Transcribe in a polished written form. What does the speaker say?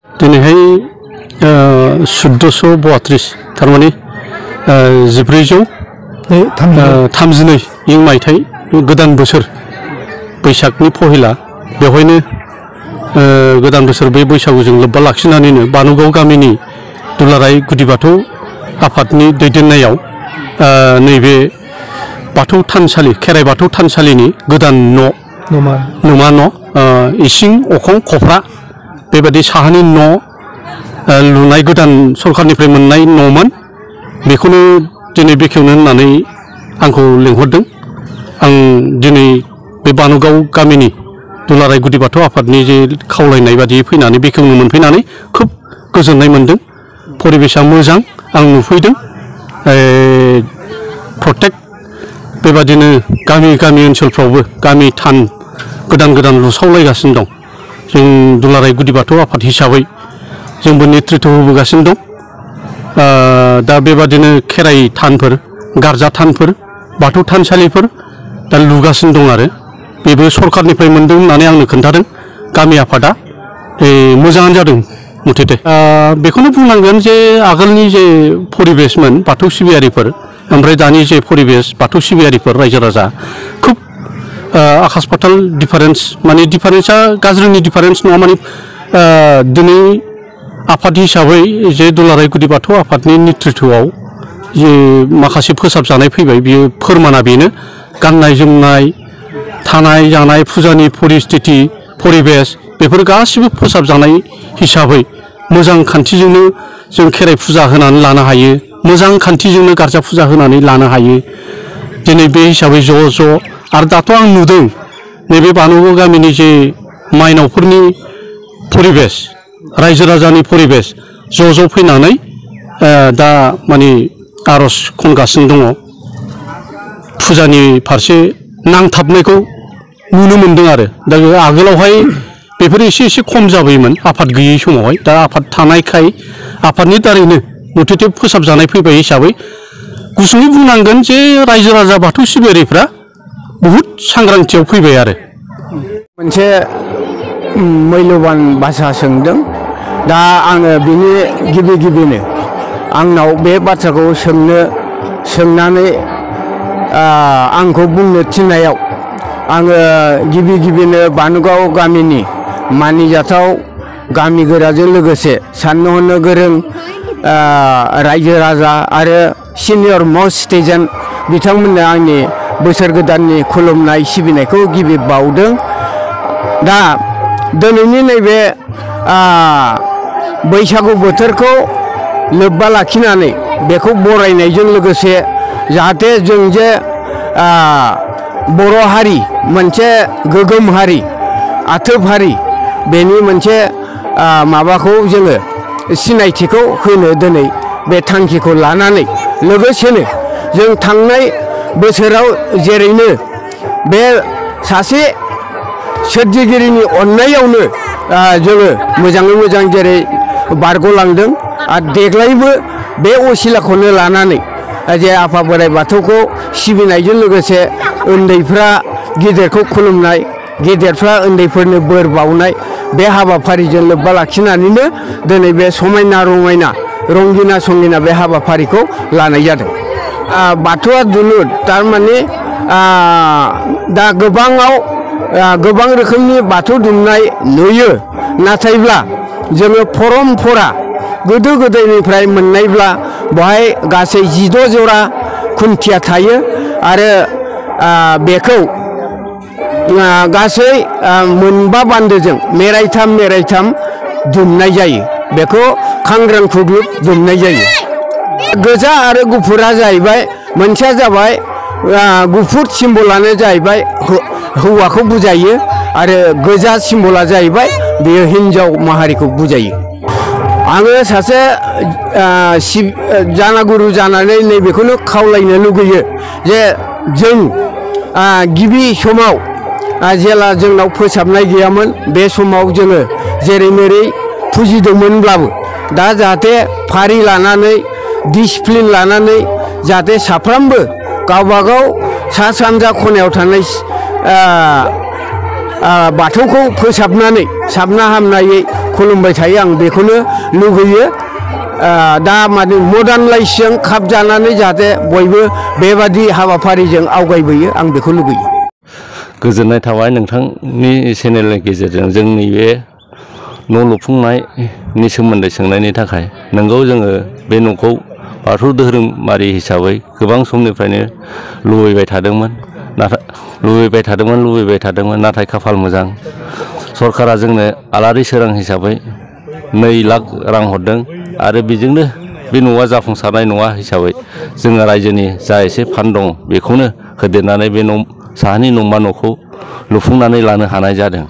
दिनैहाय 1432 थारमाने 1432 इं मायथाइ गोदान बोसोर बैसागनि पहिला बेवहायनो गोदान बोसोर बे बैसागुजों लोब्बा लाखिनानैनो बानुगाव गामिनि दुलाराय गुदि बाथौ आफादनि दैदेननायाव नैबे बाथौ थानसालि खेराइ बाथौ थानसालिनि गोदान नमा न' इसिं अखं खफ्रा बेबादि साहानि न' लुनाय गोदान सरखारनिफ्राय मोननाय न'मोन बेखौनो दिनै बेखेवनो होननानै आंखौ लिंहरदों। आं दिनै बे बानुगाव गामिनि दुलाराय गुदि बाथौ आफादनि जे खावलायनाय बादियै फैनानै बेखेवनो मोनफैनानै खोब गोजोननाय मोनदों। परिबेसा मोजां आं नुफैदों। प्रटेक्ट बेबादिनो गामि ओनसोलफ्रावबो गामि थान गोदान लुसावलायगासिनो दं। जों दुलाराय गुदि बाथौ आफाद हिसाबै जोंबो नेतृत्व होबोगासिनो दं। दा बेबादिनो खेराइ थानफोर गारजा थानफोर बाथौ थानसालिफोर दा लुगासिनो दं आरो बेबो सरखारनिफ्राय मोनदों होननानै आंनो खोन्थादों गामि आफादा। मोजाङानो जादों मथेते। बेखौनो बुंनांगोन जे आगोलनि जे परिबेसमोन बाथौ सिबियारिफोर ओमफ्राय दानि जे परिबेस बाथौ सिबियारिफोर रायजो राजा खोब आकाश पाताल डिफारेन्स माने डिफारेन्सा गाज्रिनि डिफारेन्स नङा माने दिनै आफाद हिसाबै जे दुलाराय गुदि बाथौ आफादनि नेतृत्वआव जे माखासे फोसाबजानाय फैबाय बियो फोरमाना बेनो गाननाय जोमनाय थानाय जानाय फुजानि परिस्थिति परिबेस बेफोर गासिबो फोसाबजानाय हिसाबै मोजां खान्थिजोंनो जों खेराइ फुजा होनानै लानो हायो मोजां खान्थिजोंनो गारजा फुजा होनानै लानो हायो। दिनै बे हिसाबै ज' आरो दाथ' आं नुदों नैबे बानुगाव गामिनि जे माइनावफोरनि परिबेस रायजो राजानि परिबेस ज' फैनानै दा माने आर'ज खनगासिनो दङ। फुजानि फारसे नांथाबनायखौ नुनो मोनदों आरो दा आगोलावहाय बेफोर एसे खम जाबोयोमोन आफाद गैयै समावहाय। दा आफाद थानायखाय आफादनि दारैनो मथेते फोसाबजानाय फैबाय हिसाबै गुसुङै बुंनांगोन जे रायजो राजा बाथौ सिबियारिफ्रा बहुद सांग्रांथियाव फैबाय आरो। मोनसे मैल्यबान बाथ्रा सोंदों। दा आङो बिनि गिबिनो आंनाव बे बाथ्राखौ सोंनानै आंखौ बुंनो थिननायाव आङो गिबिनो बानुगाव गामिनि मानिजाथाव गामि गोराजों लोगोसे साननो हनो गोरों रायजो राजा आरो सिनियर मस्ट सिटिजेन बिथांमोननो आंनि बोसोर गोदाननि खुलुमनाय सिबिनायखौ गिबि बावदों। दा दिनैनि नैबे बैसागु बोथोरखौ लोब्बा लाखिनानै बेखौ बरायनायजों लोगोसे जाहाथे जों जे बर' हारि मोनसे गोगोम हारि आथोब हारि बेनि मोनसे माबाखौ जोङो सिनायथिखौ होनो दिनै बे थांखिखौ लानानै लोगोसेनो जों थांनाय बोसोराव जेरैनो बे सासे सोरजिगिरिनि अननायावनो जोङो मोजाङै मोजां जेरै बारग'लांदों आरो देग्लायबो बे असिलाखौनो लानानै जे आफा बोराइ बाथौखौ सिबिनायजों लोगोसे उन्दैफ्रा गेदेरखौ खुलुमनाय गेदेरफ्रा उन्दैफोरनो बोर बावनाय बे हाबाफारिजों लोब्बा लाखिनानैनो दिनै बे समायना रमायना रंगिना संगिना बे हाबाफारिखौ लानाय जादों। बाथौआ दुलुर थारमाने दा गोबां रोखोमनि बाथौ दुमनाय नुयो नाथायब्ला जोङो परम्परा गोदो गोदायनिफ्राय मोननायब्ला बेवहाय गासै 16 जरा खुन्थिया थायो आरो बेखौ गासै मोनबा बान्दोजों मेरायथाम दुमनाय जायो। बेखौ खांग्रां खुग्लुब दुमनाय जायो। गोजा आरो गुफुरा जाहैबाय मोनसेया जाबाय गुफुर सिम्बलानो जाहैबाय हौवाखौ बुजायो आरो गोजा सिम्बला जाहैबाय बेयो हिन्जाव माहारिखौ बुजायो। आङो सासे जानागुरु जानानै नैबेखौनो खावलायनो लुगैयो जे जों गिबि समाव जेला जोंनाव फोसाबनाय गैयामोन बे समाव जोङो जेरै मेरै फुजिदोंमोनब्लाबो दा जाहाथे फारि लानानै डिसिप्लिन लानानै जाहाथे साफ्रोमबो गावबागाव सा सानजा खनायाव थानाय बाथौखौ फोसाबनानै साबना हामनायै खुलुमबाय थायो आं बेखौनो लुगैयो दा माने मडार्न लाइफजों खाब जानानै जाहाथे बयबो बेबादि हाबाफारिजों आवगायबोयो आं बेखौ लुगैयो। गोजोननाय थाबाय नोंथांनि चेनेलनि गेजेरजों जोंनि बे न' लुफुंनायनि सोमोन्दै सोंनायनि थाखाय। नोंगौ जोङो बे न'खौ बाथौ धोरोमारि हिसाबै गोबां समनिफ्रायनो लुबैबाय थादोंमोन नाथाय खाफाल मोजां सरकारा जोंनो आलारि सोरां हिसाबै 2 लाख रां हरदों आरो बेजोंनो बे न'आ जाफुंसारनाय नङा हिसाबै जोङो रायजोनि जा एसे फान्ड दङ बेखौनो होदेरनानै बे साहानि न'मा न'खौ लुफुंनानै लानो हानाय जादों।